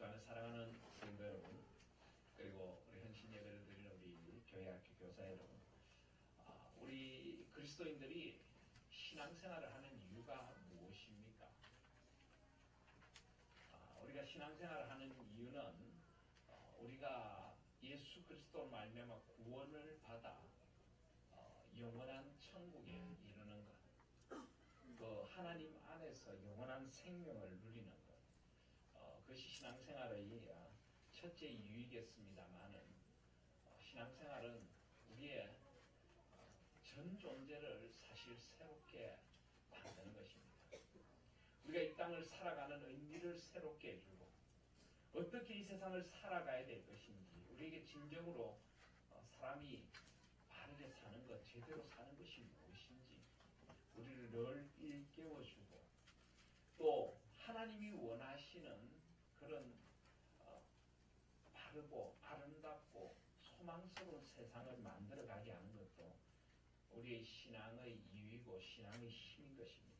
그리스도 안에 사랑하는 성도 여러분, 그리고 우리 헌신 예배를 드리는 우리 교회학교 교사 여러분, 우리 그리스도인들이 신앙생활을 하는 이유가 무엇입니까? 우리가 신앙생활을 하는 이유는 우리가 예수 그리스도로 말미암아 구원을 받아 영원한 천국에 이르는 것, 그 하나님 안에서 영원한 생명을 누리는 것, 그것이 신앙생활의 첫째 이유이겠습니다만은 신앙생활은 우리의 전 존재를 사실 새롭게 만드는 것입니다. 우리가 이 땅을 살아가는 의미를 새롭게 해주고 어떻게 이 세상을 살아가야 될 것인지, 우리에게 진정으로 사람이 바르게 사는 것, 제대로 사는 것이 무엇인지 우리를 늘 일깨워주고, 또 하나님이 원하시는 그런 바르고 아름답고 소망스러운 세상을 만들어가게 하는 것도 우리의 신앙의 이유이고 신앙의 힘인 것입니다.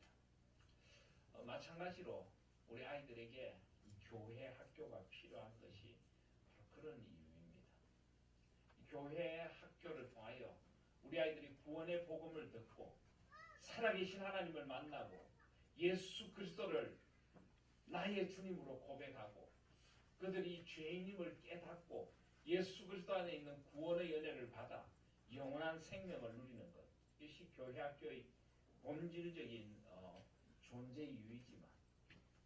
마찬가지로 우리 아이들에게 교회 학교가 필요한 것이 바로 그런 이유입니다. 교회 학교를 통하여 우리 아이들이 구원의 복음을 듣고 살아계신 하나님을 만나고 예수 그리스도를 나의 주님으로 고백하고 그들이 죄인임을 깨닫고 예수 그리스도 안에 있는 구원의 은혜를 받아 영원한 생명을 누리는 것, 이것이 교회 학교의 본질적인 존재 이유이지만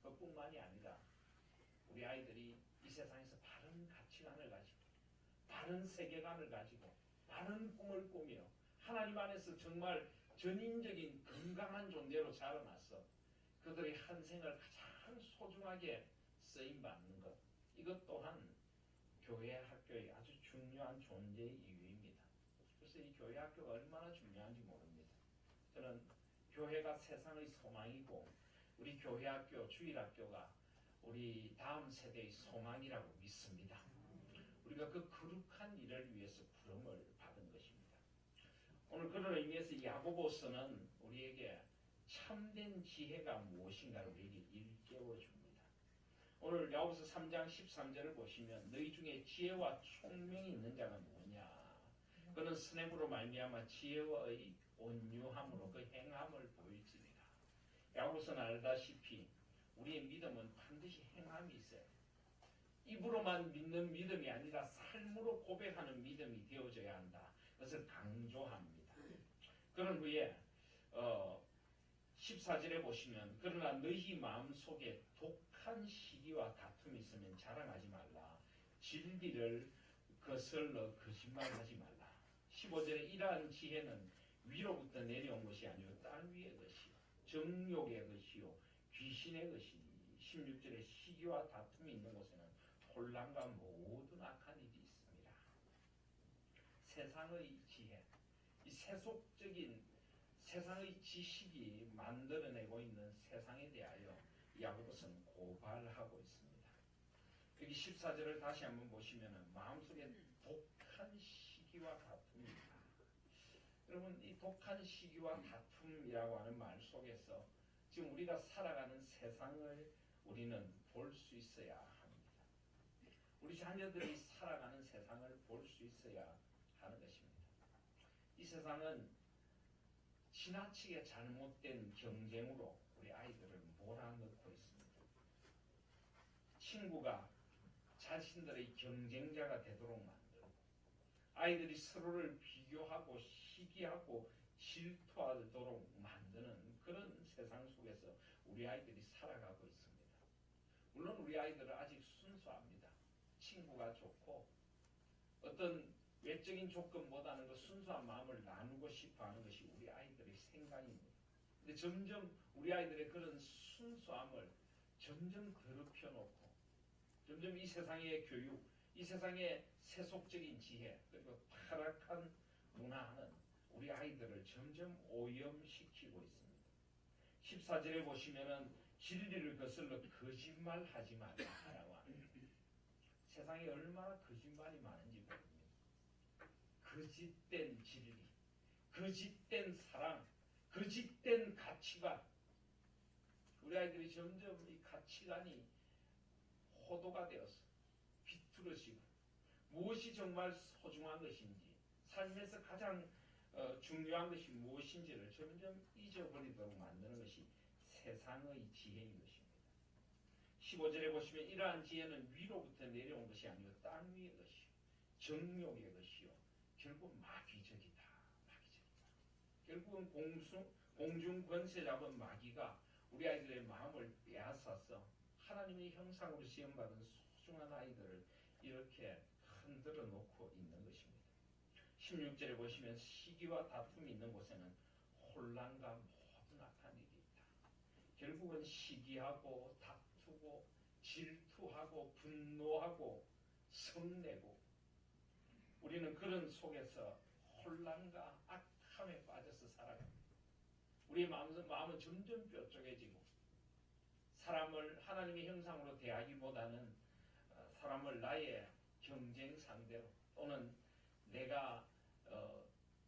그뿐만이 아니라 우리 아이들이 이 세상에서 바른 가치관을 가지고 바른 세계관을 가지고 바른 꿈을 꾸며 하나님 안에서 정말 전인적인 건강한 존재로 자라나서 그들의 한 생을 가장 소중하게 쓰임받는 것, 이것 또한 교회 학교의 아주 중요한 존재의 이유입니다. 그래서 이 교회 학교가 얼마나 중요한지 모릅니다. 저는 교회가 세상의 소망이고 우리 교회 학교, 주일학교가 우리 다음 세대의 소망이라고 믿습니다. 우리가 그 거룩한 일을 위해서 부름을 받은 것입니다. 오늘 그런 의미에서 야고보서는 우리에게 참된 지혜가 무엇인가를 우리에게 일깨워줍니다. 오늘 야고보서 3장 13절을 보시면 너희 중에 지혜와 총명이 있는 자가 누구냐? 그는 스냅으로 말미암아 지혜와의 온유함으로 그 행함을 보일지니라. 야고보서는 알다시피 우리의 믿음은 반드시 행함이 있어요. 입으로만 믿는 믿음이 아니라 삶으로 고백하는 믿음이 되어져야 한다. 그것을 강조합니다. 그런 후에 14절에 보시면 그러나 너희 마음속에 독한 시기와 다툼이 있으면 자랑하지 말라. 진리를 거슬러 거짓말하지 말라. 15절에 이러한 지혜는 위로부터 내려온 것이 아니요 땅 위의 것이요 정욕의 것이요 귀신의 것이니. 16절에 시기와 다툼이 있는 곳에는 혼란과 모든 악한 일이 있습니다. 세상의 지혜, 이 세속적인 세상의 지식이 만들어내고 있는 세상에 대하여 야고보서는 고발하고 있습니다. 여기 14절을 다시 한번 보시면 마음속에 독한 시기와 다툼입니다. 여러분, 이 독한 시기와 다툼이라고 하는 말 속에서 지금 우리가 살아가는 세상을 우리는 볼 수 있어야 합니다. 우리 자녀들이 살아가는 세상을 볼 수 있어야 하는 것입니다. 이 세상은 지나치게 잘못된 경쟁으로 우리 아이들을 몰아넣고 있습니다. 친구가 자신들의 경쟁자가 되도록 만들고 아이들이 서로를 비교하고 시기하고 질투하도록 만드는 그런 세상 속에서 우리 아이들이 살아가고 있습니다. 물론 우리 아이들은 아직 순수합니다. 친구가 좋고 어떤 외적인 조건보다는 그 순수한 마음을 나누고 싶어하는 것이 우리 아이들의 생각입니다. 근데 점점 우리 아이들의 그런 순수함을 점점 더럽혀 놓고 점점 이 세상의 교육, 이 세상의 세속적인 지혜, 그리고 타락한 문화는 우리 아이들을 점점 오염시키고 있습니다. 14절에 보시면은 진리를 거슬러 거짓말하지 말라라고 합니다. 세상에 얼마나 거짓말이 많은지 모릅니다. 거짓된 진리, 거짓된 사랑, 거짓된 가치관. 우리 아이들이 점점 이 가치관이 포도가 되어서 비틀어지고 무엇이 정말 소중한 것인지 삶에서 가장 중요한 것이 무엇인지를 점점 잊어버리도록 만드는 것이 세상의 지혜인 것입니다. 15절에 보시면 이러한 지혜는 위로부터 내려온 것이 아니요 땅 위의 것이요 정욕의 것이요 결국 마귀적이다. 마귀적이다. 결국은 공중 권세 잡은 마귀가 우리 아이들의 마음을 빼앗아서 하나님의 형상으로 시험받은 소중한 아이들을 이렇게 흔들어 놓고 있는 것입니다. 16절에 보시면 시기와 다툼이 있는 곳에는 혼란과 모든 악한 일이 있다. 결국은 시기하고 다투고 질투하고 분노하고 성내고 우리는 그런 속에서 혼란과 악함에 빠져서 살아갑니다. 우리의 마음은 점점 뾰족해지고 사람을 하나님의 형상으로 대하기보다는 사람을 나의 경쟁 상대로 또는 내가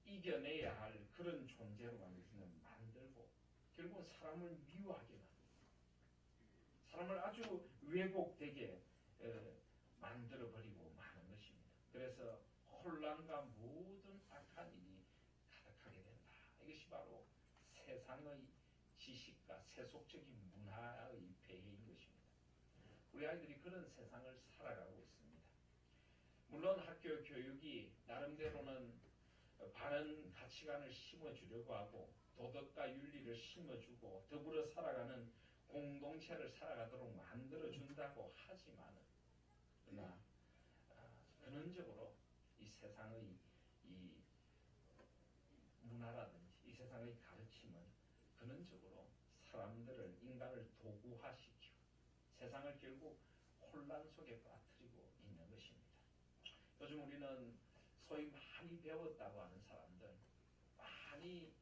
이겨내야 할 그런 존재로 만들고 결국은 사람을 미워하게 만듭니다. 사람을 아주 왜곡되게 만들어버리고 마는 것입니다. 그래서 혼란과 모든 악한 일이 가득하게 된다. 이것이 바로 세상의 지식과 세속적인 문화의 폐해인 것입니다. 우리 아이들이 그런 세상을 살아가고 있습니다. 물론 학교 교육이 나름대로는 바른 가치관을 심어주려고 하고 도덕과 윤리를 심어주고 더불어 살아가는 공동체를 살아가도록 만들어준다고 하지만 그러나 근원적으로 이 세상의 이 문화라든지 이 세상의 가르침은 근원적으로 사람들을 인간을 도구화시키고 세상을 결국 혼란 속에 빠뜨리고 있는 것입니다. 요즘 우리는 소위 많이 배웠다고 하는 사람들 많이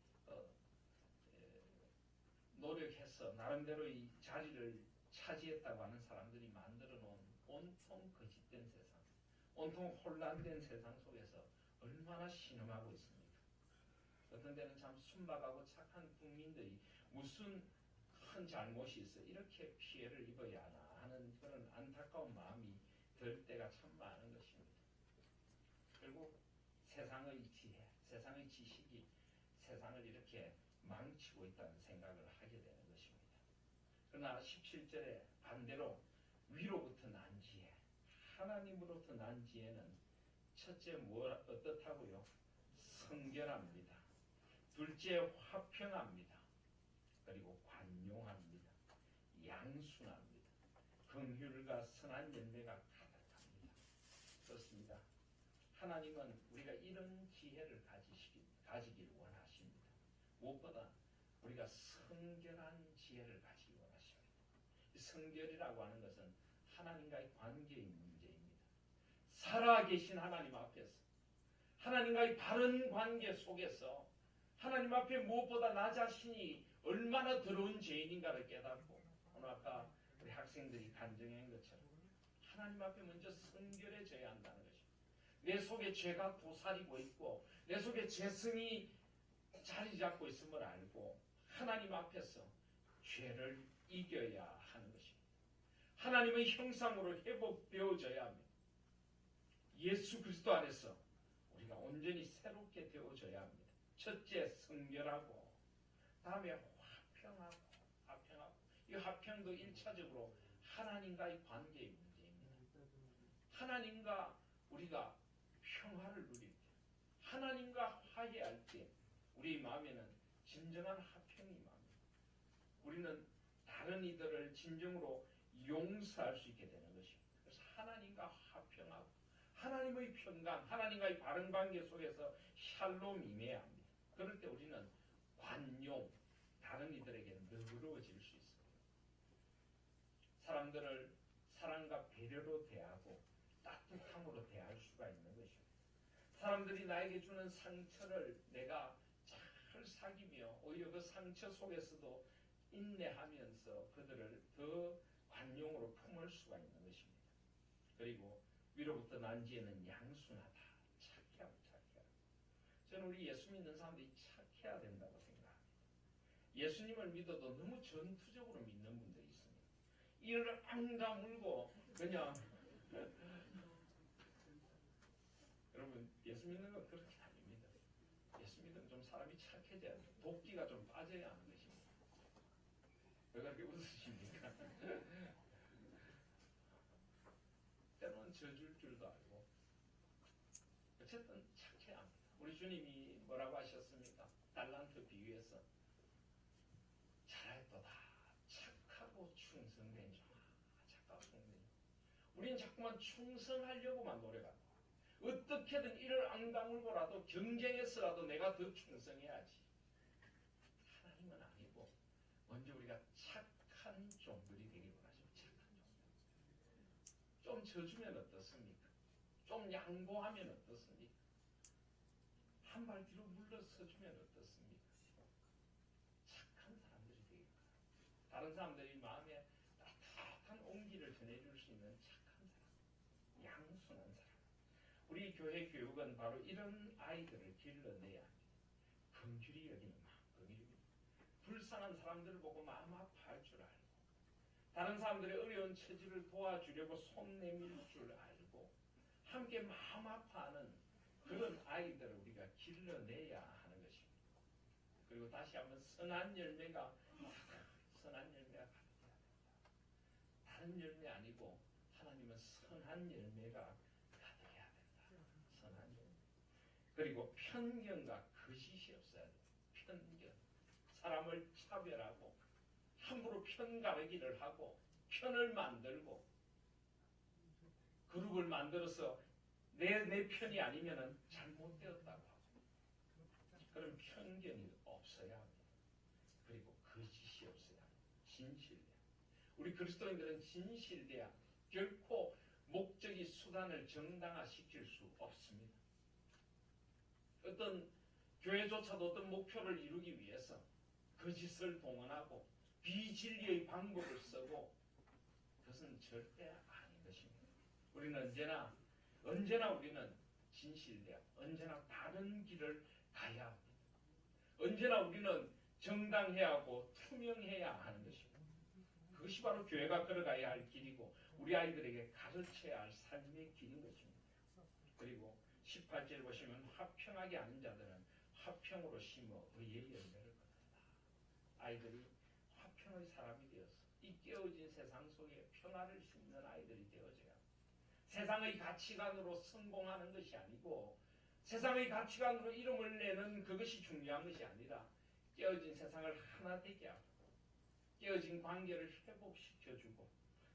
노력해서 나름대로 이 자리를 차지했다고 하는 사람들이 만들어 놓은 온통 거짓된 세상, 온통 혼란된 세상 속에서 얼마나 신음하고 있습니까? 어떤 때는 참 순박하고 착한 국민들이 무슨 큰 잘못이 있어 이렇게 피해를 입어야 하나 하는 그런 안타까운 마음이 들 때가 참 많은 것입니다. 결국 세상의 지혜, 세상의 지식이 세상을 이렇게 망치고 있다는 생각을 하게 되는 것입니다. 그러나 17절에 반대로 위로부터 난 지혜, 하나님으로부터 난 지혜는 첫째 어떻다고요? 성결합니다. 둘째 화평합니다. 그리고 관용합니다. 양순합니다. 긍휼과 선한 열매가 가득합니다. 그렇습니다. 하나님은 우리가 이런 지혜를 가지기를 원하십니다. 무엇보다 우리가 성결한 지혜를 가지기 원하십니다. 성결이라고 하는 것은 하나님과의 관계의 문제입니다. 살아계신 하나님 앞에서 하나님과의 바른 관계 속에서 하나님 앞에 무엇보다 나 자신이 얼마나 더러운 죄인인가를 깨닫고 오늘 아까 우리 학생들이 간증한 것처럼 하나님 앞에 먼저 성결해져야 한다는 것입니다. 내 속에 죄가 도사리고 있고 내 속에 죄성이 자리 잡고 있음을 알고 하나님 앞에서 죄를 이겨야 하는 것입니다. 하나님의 형상으로 회복되어져야 합니다. 예수 그리스도 안에서 우리가 온전히 새롭게 되어져야 합니다. 첫째 성결하고 다음에 화평하고 이 화평도 1차적으로 하나님과의 관계의 문제입니다. 하나님과 우리가 평화를 누릴 때 하나님과 화해할 때 우리 마음에는 진정한 화평이 임합니다. 우리는 다른 이들을 진정으로 용서할 수 있게 되는 것입니다. 그래서 하나님과 화평하고 하나님의 평강, 하나님과의 바른 관계 속에서 샬롬이 임해야 합니다. 그럴 때 우리는 관용, 다른 이들에게 너그러워질 수 있습니다. 사람들을 사랑과 배려로 대하고 따뜻함으로 대할 수가 있는 것입니다. 사람들이 나에게 주는 상처를 내가 잘 사귀며 오히려 그 상처 속에서도 인내하면서 그들을 더 관용으로 품을 수가 있는 것입니다. 그리고 위로부터 난 지혜는 양순하다. 착해하고. 저는 우리 예수 믿는 사람들이 착해야 된다고 생각합니다. 예수님을 믿어도 너무 전투적으로 믿는 분들이 있습니다. 이를 앙 다물고 그냥 여러분 예수 믿는 건 그렇게 아닙니다. 예수 믿는 좀 사람이 착해져야 돼. 도끼가 좀 빠져야 하는 것입니다. 왜 그렇게 웃으십니까? 때로는 져줄 줄도 알고 어쨌든 착해야 합니다. 우리 주님이 뭐라고 하셨습니까? 달란트 비유에서 잘했도다 착하고 충성된 자라. 착하고 충성된 자. 우린 자꾸만 충성하려고만 노력한다. 어떻게든 이를 앙다물고라도 경쟁해서라도 내가 더 충성해야지. 하나님은 아니고 먼저 우리가 착한 종들이 되길 원하시고 착한 종들. 좀 져주면 어떻습니까? 좀 양보하면 어떻습니까? 한 발 뒤로 물러서주면 어떻습니까? 착한 사람들이 되길 바랍니다. 다른 사람들이 마음에 따뜻한 온기를 전해줄 수 있는 착한 사람, 양순한 사람. 우리 교회 교육은 바로 이런 아이들을 길러내야 합니다. 긍휼히 여기는 마음, 긍휼히 불쌍한 사람들을 보고 마음 아파할 줄 알고 다른 사람들의 어려운 처지를 도와주려고 손 내밀 줄 알고 함께 마음 아파하는 그런 아이들을 우리가 길러내야 하는 것입니다. 그리고 다시 한번 선한 열매가 가득해야 된다. 다른 열매 아니고 하나님은 선한 열매가 가득해야 된다. 선한 열매. 그리고 편견과 거짓이 없어야 돼요. 편견. 사람을 차별하고 함부로 편가르기를 하고 편을 만들고 그룹을 만들어서 내 편이 아니면은 잘못되었다고 하고 그런 편견이 없어야 합니다. 그리고 거짓이 없어야 합니다. 진실돼야. 우리 그리스도인들은 진실돼야 결코 목적이 수단을 정당화시킬 수 없습니다. 어떤 교회조차도 어떤 목표를 이루기 위해서 거짓을 동원하고 비진리의 방법을 쓰고 그것은 절대 아닌 것입니다. 우리는 언제나 우리는 진실돼야 언제나 다른 길을 가야 합니다. 언제나 우리는 정당해야 하고 투명해야 하는 것입니다. 그것이 바로 교회가 걸어가야 할 길이고 우리 아이들에게 가르쳐야 할 삶의 길인 것입니다. 그리고 18절 보시면 화평하게 하는 자들은 화평으로 심어 의의 열매를 거둔다. 아이들이 화평의 사람이 되어서 이 깨어진 세상 속에 평화를 심는 아이들이 되어져야 합니다. 세상의 가치관으로 성공하는 것이 아니고 세상의 가치관으로 이름을 내는 그것이 중요한 것이 아니라 깨어진 세상을 하나 되게 하고 깨어진 관계를 회복시켜주고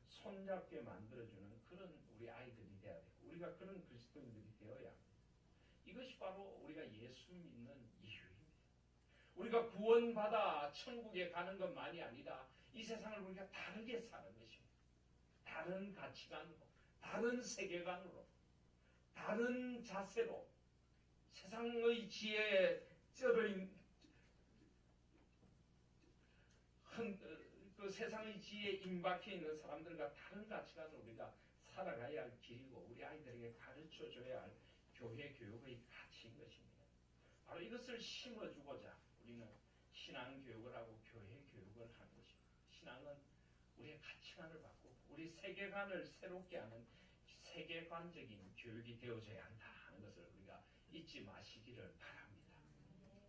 손잡게 만들어주는 그런 우리 아이들이 되어야 되고 우리가 그런 그리스도인들이 되어야 합니다. 이것이 바로 우리가 예수 믿는 이유입니다. 우리가 구원받아 천국에 가는 것만이 아니라 이 세상을 우리가 다르게 사는 것입니다. 다른 가치관으로 다른 세계관으로 다른 자세로 세상의 지혜에 쩔어인 그 세상의 지혜에 임박해 있는 사람들과 다른 가치관을 우리가 살아가야 할 길이고 우리 아이들에게 가르쳐줘야 할 교회 교육의 가치인 것입니다. 바로 이것을 심어주고자 우리는 신앙교육을 하고 교회 교육을 하는 것입니다. 신앙은 우리의 가치관을 바꾸고 우리 세계관을 새롭게 하는 세계관적인 교육이 되어져야 한다 하는 것을 우리가 잊지 마시기를 바랍니다.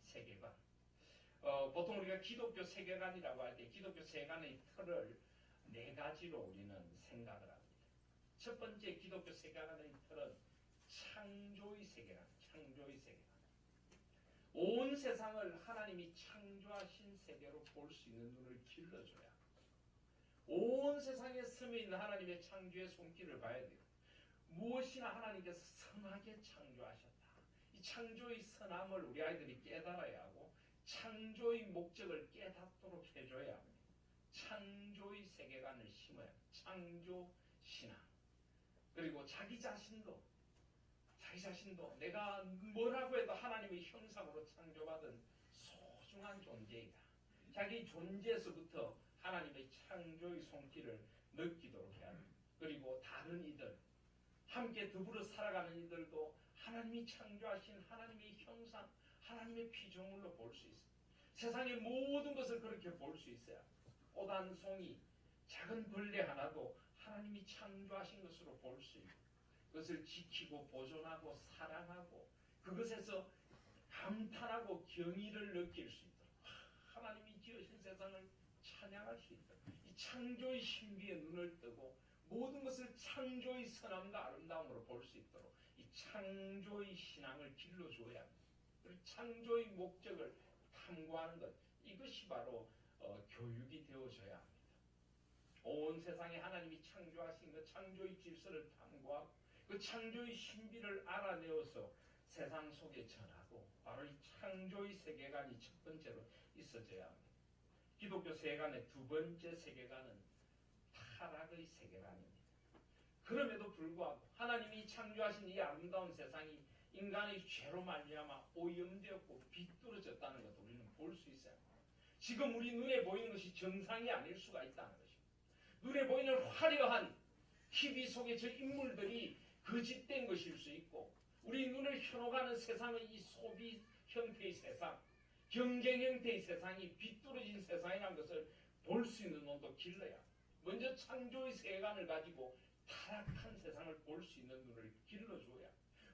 세계관. 보통 우리가 기독교 세계관이라고 할 때 기독교 세계관의 틀을 네 가지로 우리는 생각을 합니다. 첫 번째 기독교 세계관의 틀은 창조의 세계관, 창조의 세계관. 온 세상을 하나님이 창조하신 세계로 볼 수 있는 눈을 길러줘야 합니다. 온 세상에 스며 있는 하나님의 창조의 손길을 봐야 돼요. 무엇이나 하나님께서 선하게 창조하셨다. 이 창조의 선함을 우리 아이들이 깨달아야 하고 창조의 목적을 깨닫도록 해줘야 합니다. 창조의 세계관을 심어야 합니다. 창조 신앙. 그리고 자기 자신도 내가 뭐라고 해도 하나님의 형상으로 창조받은 소중한 존재이다. 자기 존재에서부터 하나님의 창조의 손길을 느끼도록 해야 합니다. 그리고 다른 이들, 함께 더불어 살아가는 이들도 하나님이 창조하신 하나님의 형상, 하나님의 피조물로 볼 수 있습니다. 세상의 모든 것을 그렇게 볼 수 있어야 합니다. 꽃 한 송이, 작은 벌레 하나도 하나님이 창조하신 것으로 볼 수 있고 그것을 지키고 보존하고 사랑하고 그것에서 감탄하고 경의를 느낄 수 있도록 하나님이 지으신 세상을 찬양할 수 있도록 이 창조의 신비에 눈을 뜨고 모든 것을 창조의 선함과 아름다움으로 볼 수 있도록 이 창조의 신앙을 길러줘야 합니다. 그리고 창조의 목적을 탐구하는 것 이것이 바로 교육이 되어져야 합니다. 온 세상에 하나님이 창조하신 그 창조의 질서를 탐구하고 그 창조의 신비를 알아내어서 세상 속에 전하고 바로 이 창조의 세계관이 첫 번째로 있어져야 합니다. 기독교 세계관의 두 번째 세계관은 타락의 세계관입니다. 그럼에도 불구하고 하나님이 창조하신 이 아름다운 세상이 인간의 죄로 말미암아 오염되었고 비뚤어졌다는 것을 우리는 볼 수 있어요. 지금 우리 눈에 보이는 것이 정상이 아닐 수가 있다는 것입니다. 눈에 보이는 화려한 TV 속의 저 인물들이 거짓된 것일 수 있고 우리 눈을 현혹하는 세상의 이 소비 형태의 세상, 경쟁 형태의 세상이 비뚤어진 세상이라는 것을 볼 수 있는 눈도 길러야 먼저 창조의 세계관을 가지고 타락한 세상을 볼 수 있는 눈을 길러줘야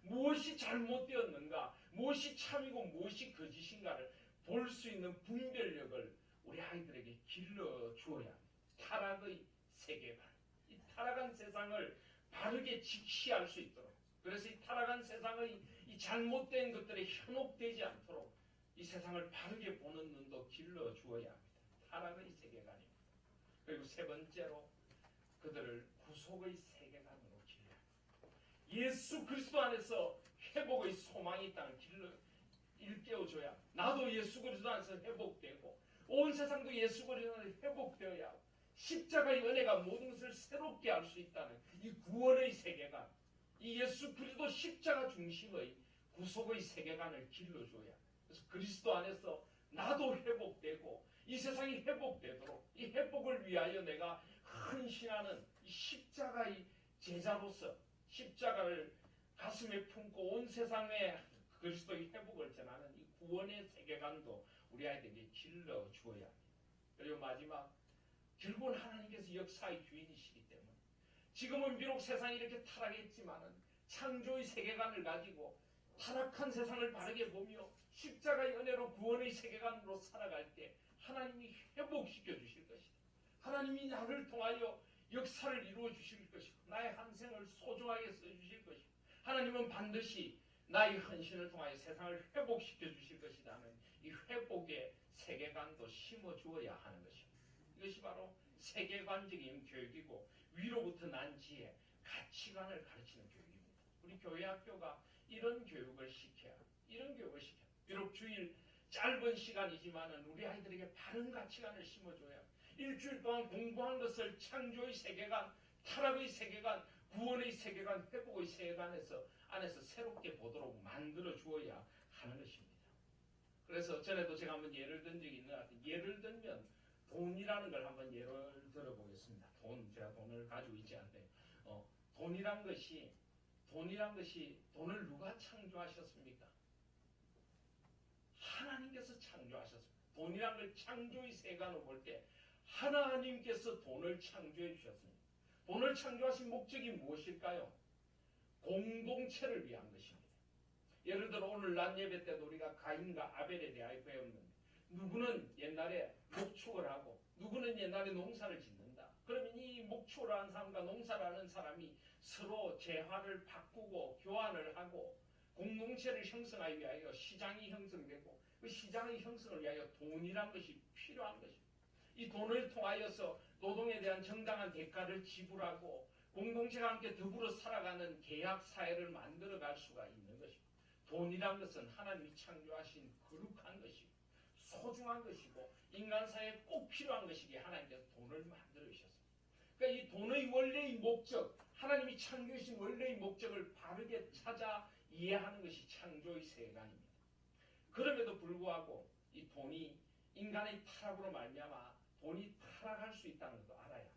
무엇이 잘못되었는가, 무엇이 참이고 무엇이 거짓인가를 볼 수 있는 분별력을 우리 아이들에게 길러주어야 합니다. 타락의 세계관, 이 타락한 세상을 바르게 직시할 수 있도록 그래서 이 타락한 세상의 이 잘못된 것들에 현혹되지 않도록 이 세상을 바르게 보는 눈도 길러주어야 합니다. 타락의 세계관입니다. 그리고 세 번째로 그들을 구속의 세계관으로 길러야 합니다. 예수 그리스도 안에서 회복의 소망이 있다는 길을 일깨워줘야 나도 예수 그리스도 안에서 회복되고 온 세상도 예수 그리스도 안에서 회복되어야 하고 십자가의 은혜가 모든 것을 새롭게 할 수 있다는 이 구원의 세계관 이 예수 그리스도 십자가 중심의 구속의 세계관을 길러줘야 그래서 그리스도 안에서 나도 회복되고 이 세상이 회복되도록 이 회복을 위하여 내가 헌신하는 이 십자가의 제자로서 십자가를 가슴에 품고 온 세상에 그리스도의 회복을 전하는 이 구원의 세계관도 우리 아이들에게 길러주어야 합니다. 그리고 마지막 결국은 하나님께서 역사의 주인이시기 때문에 지금은 비록 세상이 이렇게 타락했지만은 창조의 세계관을 가지고 타락한 세상을 바르게 보며 십자가의 은혜로 구원의 세계관으로 살아갈 때 하나님이 회복시켜 주실 것이다. 하나님이 나를 통하여 역사를 이루어 주실 것이고 나의 한 생을 소중하게 써주실 것이고 하나님은 반드시 나의 헌신을 통하여 세상을 회복시켜 주실 것이라는 이 회복의 세계관도 심어주어야 하는 것입니다. 이것이 바로 세계관적인 교육이고 위로부터 난 지혜, 가치관을 가르치는 교육입니다. 우리 교회 학교가 이런 교육을 시켜야 이런 교육을 시켜야 비록 주일 짧은 시간이지만은 우리 아이들에게 바른 가치관을 심어줘야 일주일 동안 공부한 것을 창조의 세계관, 타락의 세계관, 구원의 세계관, 회복의 세계관에서 안에서 새롭게 보도록 만들어 주어야 하는 것입니다. 그래서 전에도 제가 한번 예를 든 적이 있는 것 같아요. 예를 들면 돈이라는 걸 한번 예를 들어보겠습니다. 제가 돈을 가지고 있지 않는데 돈이란 것이 돈을 누가 창조하셨습니까? 하나님께서 창조하셨습니다. 돈이란 걸 창조의 세계관으로 볼 때 하나님께서 돈을 창조해 주셨습니다. 돈을 창조하신 목적이 무엇일까요? 공동체를 위한 것입니다. 예를 들어 오늘 낮 예배 때도 우리가 가인과 아벨에 대하여 배웠는데 누구는 옛날에 목축을 하고 누구는 옛날에 농사를 짓는다. 그러면 이 목축을 하는 사람과 농사를 하는 사람이 서로 재화를 바꾸고 교환을 하고 공동체를 형성하기 위하여 시장이 형성되고 그 시장의 형성을 위하여 돈이란 것이 필요한 것입니다. 이 돈을 통하여서 노동에 대한 정당한 대가를 지불하고 공동체가 함께 더불어 살아가는 계약 사회를 만들어갈 수가 있는 것입니다. 돈이란 것은 하나님이 창조하신 거룩한 것이고 소중한 것이고 인간 사회에 꼭 필요한 것이기에 하나님께서 돈을 만들어 주셨습니다. 그러니까 이 돈의 원래의 목적, 하나님이 창조하신 원래의 목적을 바르게 찾아 이해하는 것이 창조의 세계관입니다. 그럼에도 불구하고 이 돈이 인간의 타락으로 말미암아 돈이 타락할 수 있다는 것도 알아야 합니다.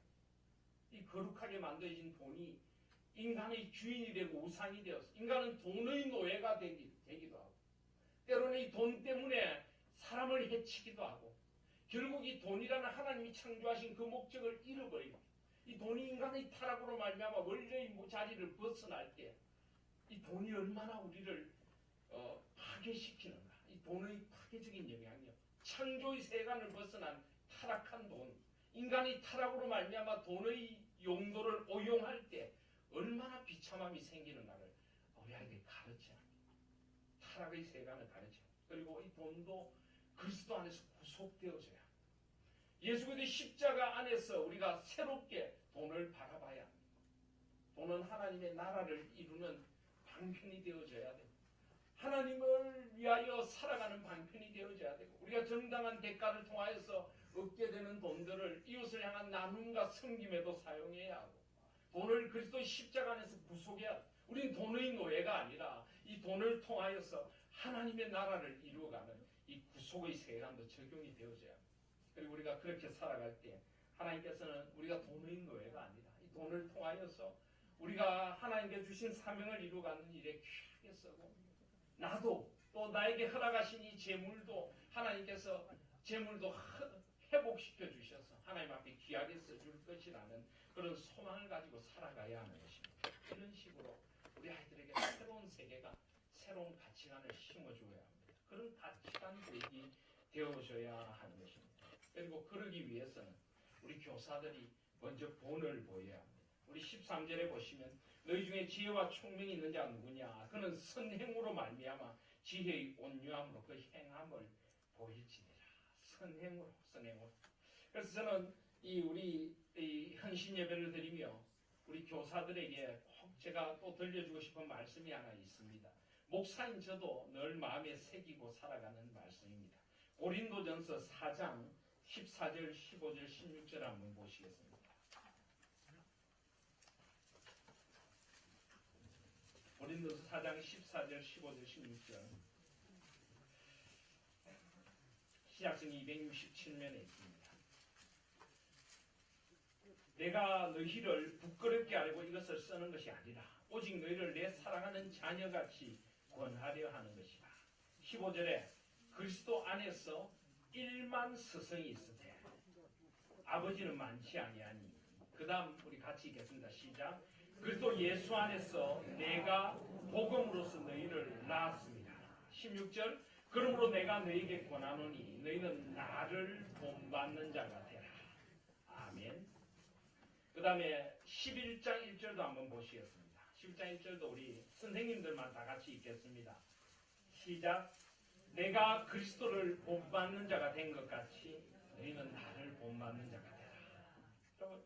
이 거룩하게 만들어진 돈이 인간의 주인이 되고 우상이 되어서 인간은 돈의 노예가 되기도 하고 때로는 이 돈 때문에 사람을 해치기도 하고 결국 이 돈이라는 하나님이 창조하신 그 목적을 잃어버리고 이 돈이 인간의 타락으로 말미암아 원래의 자리를 벗어날 때 이 돈이 얼마나 우리를 파괴시키는가. 이 돈의 파괴적인 영향력, 창조의 세간을 벗어난 타락한 돈, 인간이 타락으로 말미암아 돈의 용도를 오용할 때 얼마나 비참함이 생기는가를 우리 아이들이 가르쳐야 합니다. 타락의 세간을 가르쳐야 합니다. 그리고 이 돈도 그리스도 안에서 구속되어져야 합니다. 예수 그리스도의 십자가 안에서 우리가 새롭게 돈을 바라봐야 합니다. 돈은 하나님의 나라를 이루는 방편이 되어져야 됩니다. 하나님을 위하여 살아가는 방편이 되어져야 되고, 우리가 정당한 대가를 통하여서 얻게 되는 돈들을 이웃을 향한 나눔과 섬김에도 사용해야 하고, 돈을 그리스도의 십자가 안에서 구속해야 합니다. 우린 돈의 노예가 아니라 이 돈을 통하여서 하나님의 나라를 이루어가는 이 구속의 세간도 적용이 되어져야 합니다. 그리고 우리가 그렇게 살아갈 때 하나님께서는 우리가 돈의 노예가 아니라 이 돈을 통하여서 우리가 하나님께 주신 사명을 이루어가는 일에 귀하게 쓰고, 나도 또 나에게 허락하신 이 재물도 하나님께서 재물도 회복시켜 주셔서 하나님 앞에 귀하게 써줄 것이라는 그런 소망을 가지고 살아가야 하는 것입니다. 이런 식으로 우리 아이들에게 새로운 세계가, 새로운 가치관을 심어줘야 합니다. 그런 가치관들이 되어져야 하는 것입니다. 그리고 그러기 위해서는 우리 교사들이 먼저 본을 보여야 합니다. 우리 13절에 보시면 너희 중에 지혜와 총명이 있는 자가 누구냐? 그는 선행으로 말미암아 지혜의 온유함으로 그 행함을 보일지니라. 선행으로. 그래서 저는 우리 헌신 예배를 드리며 우리 교사들에게 꼭 제가 또 들려주고 싶은 말씀이 하나 있습니다. 목사인 저도 늘 마음에 새기고 살아가는 말씀입니다. 고린도전서 4장 14절, 15절, 16절 한번 보시겠습니다. 고린도서 4장 14절, 15절, 16절. 시작성이 267면에 있습니다. 내가 너희를 부끄럽게 알고 이것을 쓰는 것이 아니라 오직 너희를 내 사랑하는 자녀같이 권하려 하는 것이다. 15절에 그리스도 안에서 1만 스승이 있으되 아버지는 많지 아니하니. 그 다음 우리 같이 읽겠습니다. 시작. 그리스도 예수 안에서 내가 복음으로써 너희를 낳았습니다. 16절. 그러므로 내가 너희에게 권하노니 너희는 나를 본받는 자가 되라. 아멘. 그 다음에 11장 1절도 한번 보시겠습니다. 11장 1절도 우리 선생님들만 다 같이 읽겠습니다. 시작. 내가 그리스도를 본받는 자가 된 것 같이 너희는 나를 본받는 자가 되라. 여러분,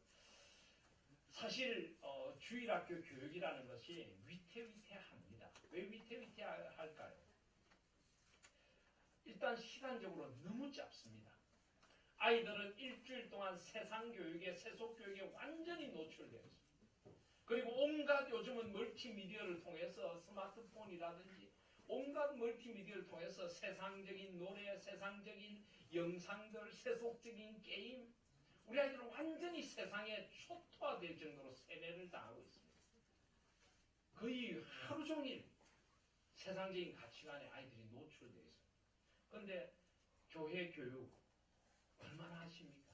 사실 주일학교 교육이라는 것이 위태위태합니다. 왜 위태위태할까요? 일단 시간적으로 너무 짧습니다. 아이들은 일주일 동안 세상교육에, 세속교육에 완전히 노출되어 있습니다. 그리고 온갖 요즘은 멀티미디어를 통해서 스마트폰이라든지 온갖 멀티미디어를 통해서 세상적인 노래, 세상적인 영상들, 세속적인 게임, 우리 아이들은 완전히 세상에 초토화될 정도로 세뇌를 당하고 있습니다. 거의 하루 종일 세상적인 가치관에 아이들이 노출되어 있습니다. 그런데 교회 교육 얼마나 하십니까?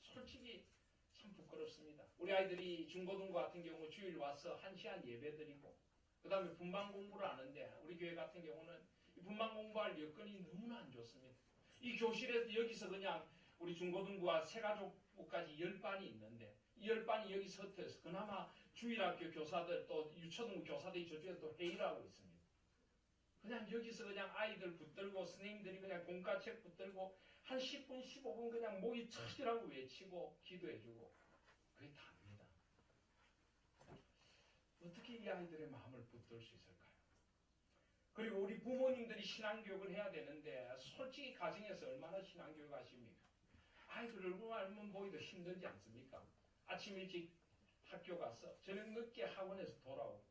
솔직히 참 부끄럽습니다. 우리 아이들이 중고등부 같은 경우 주일 와서 1시간 예배 드리고 그 다음에 분반 공부를 하는데 우리 교회 같은 경우는 분반 공부할 여건이 너무나 안 좋습니다. 이 교실에서 여기서 그냥 우리 중고등부와 새가족부까지 10반이 있는데 이 10반이 여기서 흩어져서 그나마 주일학교 교사들 또 유초등부 교사들이 저쪽에 또 회의를 하고 있습니다. 그냥 여기서 그냥 아이들 붙들고 선생님들이 그냥 공과책 붙들고 한 10분 15분 그냥 목이 터지라고 외치고 기도해주고 그게 답니다. 어떻게 이 아이들의 마음을 붙들 수 있을까요? 그리고 우리 부모님들이 신앙교육을 해야 되는데 솔직히 가정에서 얼마나 신앙교육 하십니까? 아이들 얼굴만 보기도 힘들지 않습니까? 아침 일찍 학교 가서 저녁 늦게 학원에서 돌아오고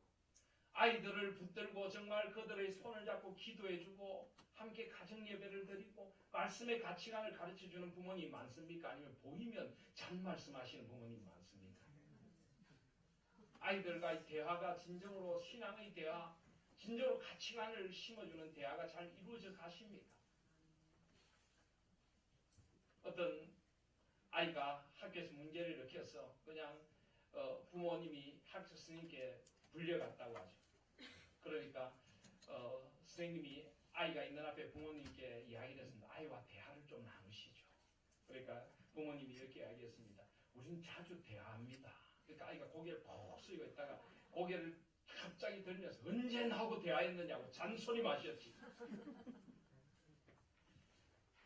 아이들을 붙들고 정말 그들의 손을 잡고 기도해주고 함께 가정예배를 드리고 말씀의 가치관을 가르쳐주는 부모님 많습니까? 아니면 보이면 잔 말씀하시는 부모님 많습니까? 아이들과의 대화가 진정으로 신앙의 대화, 진정으로 가치관을 심어주는 대화가 잘 이루어져 가십니까? 어떤 아이가 학교에서 문제를 일으켜서 그냥 부모님이 학교 스님께 불려갔다고 하죠. 그러니까 선생님이 아이가 있는 앞에 부모님께 이야기를 했습니다. 아이와 대화를 좀 나누시죠. 그러니까 부모님이 이렇게 이야기했습니다. 우리는 자주 대화합니다. 그러니까 아이가 고개를 푹 숙이고 있다가 고개를 갑자기 들면서 언제 나하고 대화했느냐고 잔소리 마셨지.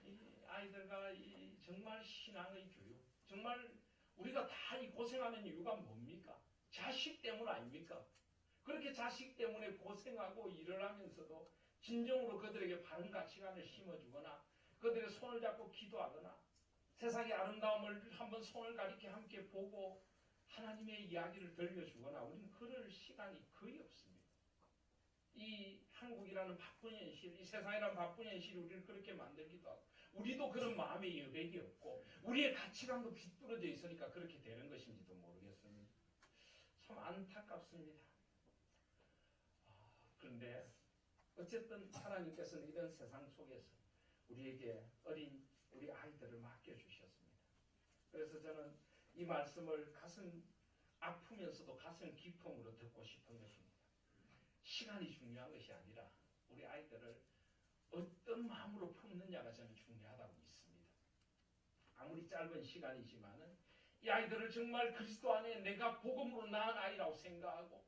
이 아이들과 이 정말 신앙의 교육, 정말 우리가 다 이 고생하는 이유가 뭡니까? 자식 때문 아닙니까? 그렇게 자식 때문에 고생하고 일을 하면서도 진정으로 그들에게 바른 가치관을 심어주거나 그들의 손을 잡고 기도하거나 세상의 아름다움을 한번 손을 가리켜 함께 보고 하나님의 이야기를 들려주거나 우리는 그럴 시간이 거의 없습니다. 이 한국이라는 바쁜 현실, 이 세상이라는 바쁜 현실이 우리를 그렇게 만들기도 하고 우리도 그런 마음의 여백이 없고 우리의 가치관도 비뚤어져 있으니까 그렇게 되는 것인지도 모르겠습니다. 참 안타깝습니다. 그런데 어쨌든 하나님께서는 이런 세상 속에서 우리에게 어린 우리 아이들을 맡겨주셨습니다. 그래서 저는 이 말씀을 가슴 아프면서도 가슴 깊음으로 듣고 싶은 것입니다. 시간이 중요한 것이 아니라 우리 아이들을 어떤 마음으로 품느냐가 저는 중요하다고 믿습니다. 아무리 짧은 시간이지만은 이 아이들을 정말 그리스도 안에 내가 복음으로 낳은 아이라고 생각하고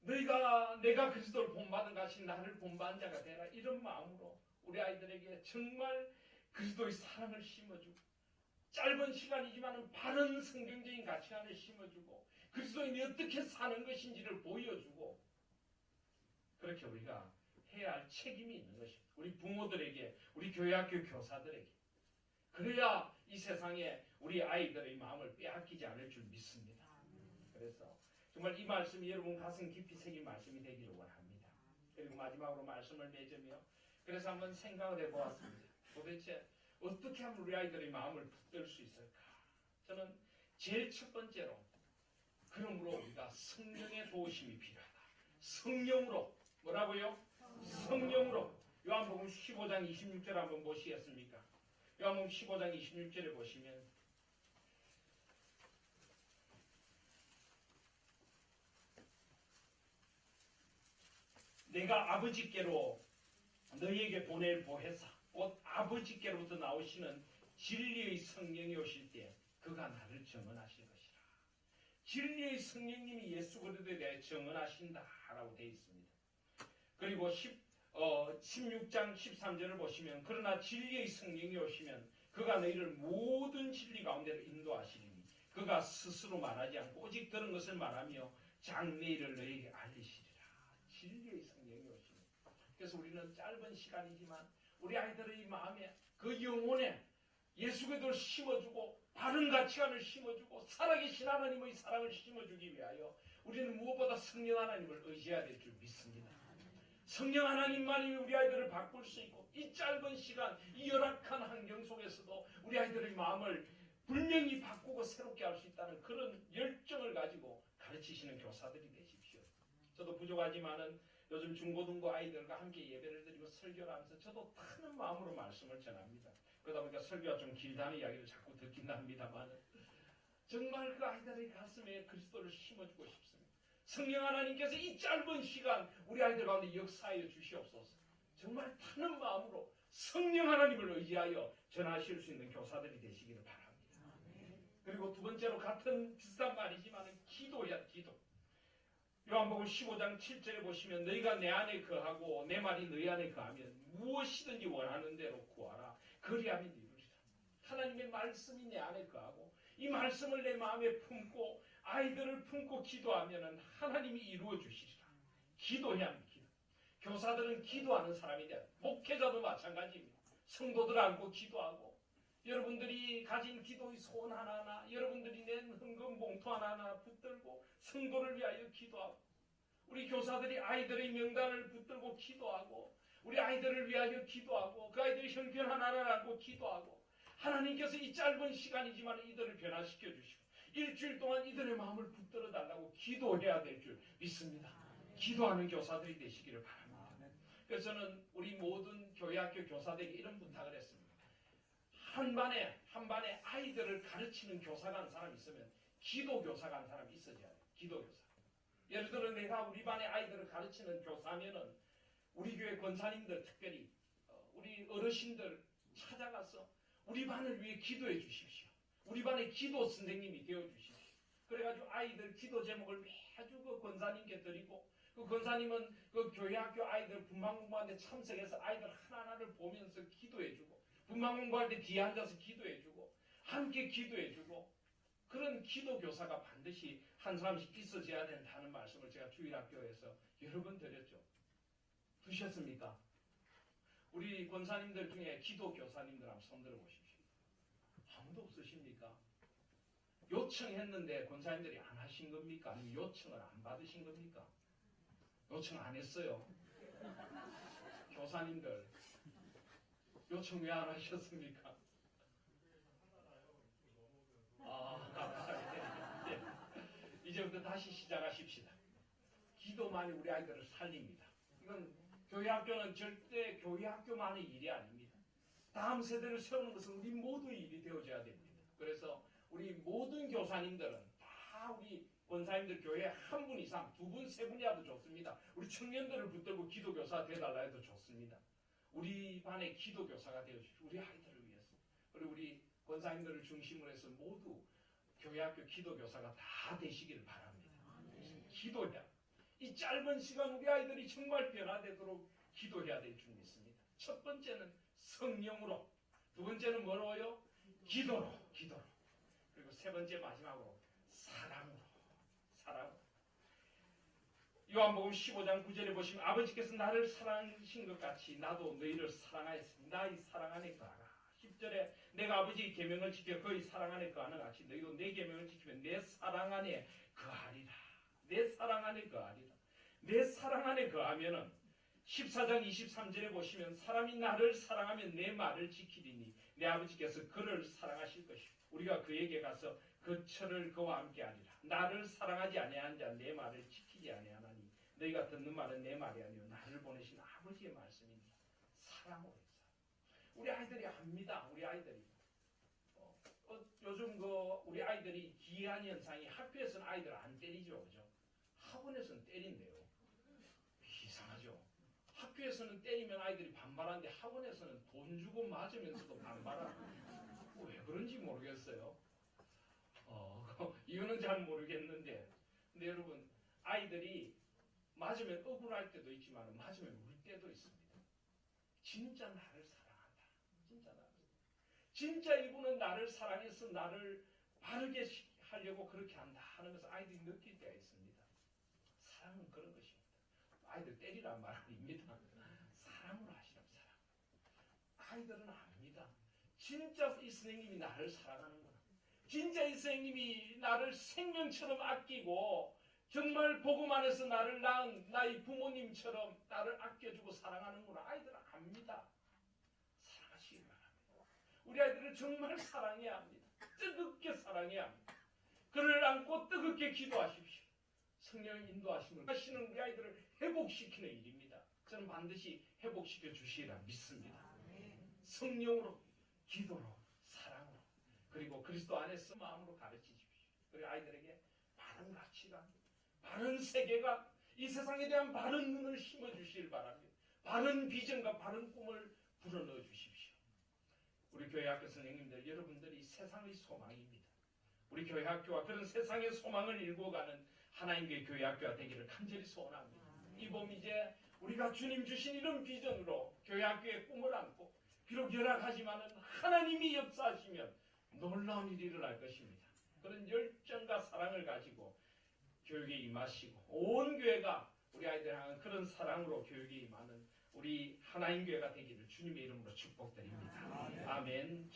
내가 그리스도를 본받은 것이 나를 본받은 자가 되라 이런 마음으로 우리 아이들에게 정말 그리스도의 사랑을 심어주고 짧은 시간이지만 바른 성경적인 가치관을 심어주고 그리스도인이 어떻게 사는 것인지를 보여주고 그렇게 우리가 해야 할 책임이 있는 것입니다. 우리 부모들에게 우리 교회학교 교사들에게 그래야 이 세상에 우리 아이들의 마음을 빼앗기지 않을 줄 믿습니다. 그래서 정말 이 말씀이 여러분 가슴 깊이 새긴 말씀이 되기를 원합니다. 그리고 마지막으로 말씀을 맺으며 그래서 한번 생각을 해보았습니다. 도대체 어떻게 하면 우리 아이들의 마음을 붙들 수 있을까? 저는 제일 첫 번째로 그러므로 우리가 성령의 도우심이 필요하다. 성령으로 뭐라고요? 성령으로 요한복음 15장 26절 한번 보시겠습니까? 요한복음 15장 26절에 보시면 내가 아버지께로 너희에게 보낼 보혜사 곧 아버지께로부터 나오시는 진리의 성령이 오실 때 그가 나를 증언하실 것이라. 진리의 성령님이 예수 그리스도에 대해 증언하신다라고 되어 있습니다. 그리고 16장 13절을 보시면 그러나 진리의 성령이 오시면 그가 너희를 모든 진리 가운데로 인도하시리니 그가 스스로 말하지 않고 오직 들은 것을 말하며 장래일을 너희에게 알리시리라. 진리의 성령이 오시면 그래서 우리는 짧은 시간이지만 우리 아이들의 마음에 그 영혼에 예수 그리스도를 심어주고 바른 가치관을 심어주고 살아계신 하나님의 사랑을 심어주기 위하여 우리는 무엇보다 성령 하나님을 의지해야 될 줄 믿습니다. 성령 하나님만이 우리 아이들을 바꿀 수 있고 이 짧은 시간 이 열악한 환경 속에서도 우리 아이들의 마음을 분명히 바꾸고 새롭게 할 수 있다는 그런 열정을 가지고 가르치시는 교사들이 되십시오. 저도 부족하지만은 요즘 중고등부 아이들과 함께 예배를 드리고 설교를 하면서 저도 타는 마음으로 말씀을 전합니다. 그러다 보니까 설교가 좀 길다는 이야기를 자꾸 듣긴 합니다만 정말 그 아이들의 가슴에 그리스도를 심어주고 싶습니다. 성령 하나님께서 이 짧은 시간 우리 아이들 가운데 역사하여 주시옵소서. 정말 타는 마음으로 성령 하나님을 의지하여 전하실 수 있는 교사들이 되시기를 바랍니다. 그리고 두 번째로 같은 비슷한 말이지만 기도야 기도. 요한복음 15장 7절에 보시면 너희가 내 안에 거하고 내 말이 너희 안에 거하면 무엇이든지 원하는 대로 구하라. 그리하면 이루리라. 하나님의 말씀이 내 안에 거하고 이 말씀을 내 마음에 품고 아이들을 품고 기도하면 하나님이 이루어 주시리라. 기도해야 합니다. 기도. 교사들은 기도하는 사람이 돼야 합니다. 목회자도 마찬가지입니다. 성도들 안고 기도하고 여러분들이 가진 기도의 소원 하나하나 여러분들이 낸 헌금 봉투 하나하나 붙들고 성도를 위하여 기도하고 우리 교사들이 아이들의 명단을 붙들고 기도하고 우리 아이들을 위하여 기도하고 그 아이들의 형편 하나하나 안고 기도하고 하나님께서 이 짧은 시간이지만 이들을 변화시켜 주시고 일주일 동안 이들의 마음을 붙들어 달라고 기도해야 될 줄 믿습니다. 기도하는 교사들이 되시기를 바랍니다. 그래서 저는 우리 모든 교회학교 교사들에게 이런 부탁을 했습니다. 한 반에 아이들을 가르치는 교사가 한 사람 있으면 기도교사가 한 사람 있어야 돼요. 기도교사. 예를 들어 내가 우리 반의 아이들을 가르치는 교사면은 우리 교회 권사님들 특별히 우리 어르신들 찾아가서 우리 반을 위해 기도해 주십시오. 우리 반의 기도 선생님이 되어 주십시오. 그래가지고 아이들 기도 제목을 매주 그 권사님께 드리고 그 권사님은 그 교회 학교 아이들 분만 공부하는데 참석해서 아이들 하나하나를 보면서 기도해주고 분만 공부할 때 뒤에 앉아서 기도해주고 함께 기도해주고 그런 기도교사가 반드시 한 사람씩 있어져야 된다는 말씀을 제가 주일학교에서 여러 번 드렸죠. 드셨습니까? 우리 권사님들 중에 기도교사님들 한번 손 들어보십시오. 아무도 없으십니까? 요청했는데 권사님들이 안 하신 겁니까? 아니면 요청을 안 받으신 겁니까? 요청 안 했어요. 교사님들 요청 왜 안 하셨습니까? 이제부터 다시 시작하십시다. 기도만이 우리 아이들을 살립니다. 이건 교회 학교는 절대 교회 학교만의 일이 아닙니다. 다음 세대를 세우는 것은 우리 모두의 일이 되어져야 됩니다. 그래서 우리 모든 교사님들은 다 우리 권사님들 교회에 한 분 이상, 두 분, 세 분이라도 좋습니다. 우리 청년들을 붙들고 기도교사 되달라 해도 좋습니다. 우리 반의 기도교사가 되어주십시오. 우리 아이들을 위해서. 그리고 우리 권사님들을 중심으로 해서 모두 교회학교 기도교사가 다 되시기를 바랍니다. 기도해야. 이 짧은 시간 우리 아이들이 정말 변화되도록 기도해야 될 줄 믿습니다. 첫 번째는 성령으로, 두 번째는 뭐로요? 기도로. 그리고 세 번째 마지막으로 사랑으로. 요한복음 15장 9절에 보시면 아버지께서 나를 사랑하신 것 같이 나도 너희를 사랑하였으니 나의 사랑 안에 거하라. 10절에 내가 아버지의 계명을 지켜 그의 사랑 안에 거하는 같이 너희도 내 계명을 지키면 내 사랑 안에 거하리라. 내 사랑 안에 거하리라. 내 사랑 안에 거하면은 14장 23절에 보시면 사람이 나를 사랑하면 내 말을 지키리니 내 아버지께서 그를 사랑하실 것이고 우리가 그에게 가서 그 철을 그와 함께 하리라. 나를 사랑하지 아니한 자 내 말을 지키지 아니하나니 너희가 듣는 말은 내 말이 아니요 나를 보내신 아버지의 말씀이니라. 사랑으로 해서 우리 아이들이 압니다. 우리 아이들이 요즘 우리 아이들이 기이한 현상이 학교에서는 아이들 안 때리죠, 그죠? 학원에서는 때린대요. 이상하죠. 학교에서는 때리면 아이들이 반발하는데 학원에서는 돈 주고 맞으면서도 반발하는. 왜 그런지 모르겠어요. 이유는 잘 모르겠는데, 근데 여러분 아이들이 맞으면 억울할 때도 있지만 맞으면 울 때도 있습니다. 진짜 나를 사랑한다. 진짜 이분은 나를 사랑해서 나를 바르게 하려고 그렇게 한다 하는 것을 아이들이 느낄 때가 있습니다. 사랑은 그런 것입니다. 아이들 때리란 말 아닙니다. 사랑으로 하시라고 사랑. 아이들은 압니다. 진짜 이 선생님이 나를 사랑하는구나. 진짜 이 선생님이 나를 생명처럼 아끼고 정말 복음 안에서 나를 낳은 나의 부모님처럼 나를 아껴주고 사랑하는구나. 아이들은 압니다. 사랑하시기 바랍니다. 우리 아이들을 정말 사랑해야 합니다. 뜨겁게 사랑해야 합니다. 그를 안고 뜨겁게 기도하십시오. 성령의 인도하심을 하시는 우리 아이들을 회복시키는 일입니다. 저는 반드시 회복시켜 주시리라 믿습니다. 성령으로, 기도로, 사랑으로, 그리고 그리스도 안에서 마음으로 가르치십시오. 그리고 아이들에게 바른 가치관, 바른 세계관, 이 세상에 대한 바른 눈을 심어주시길 바랍니다. 바른 비전과 바른 꿈을 불어넣어 주십시오. 우리 교회학교 선생님들, 여러분들이 세상의 소망입니다. 우리 교회학교와 그런 세상의 소망을 일궈가는 하나님의 교회학교가 되기를 간절히 소원합니다. 이 봄 이제 우리가 주님 주신 이런 비전으로 교회학교의 꿈을 안고 비록 열악하지만 하나님이 역사하시면 놀라운 일이 일어날 것입니다. 그런 열정과 사랑을 가지고 교육에 임하시고 온 교회가 우리 아이들 향한 그런 사랑으로 교육에 임하는 우리 하나님 교회가 되기를 주님의 이름으로 축복드립니다. 아멘.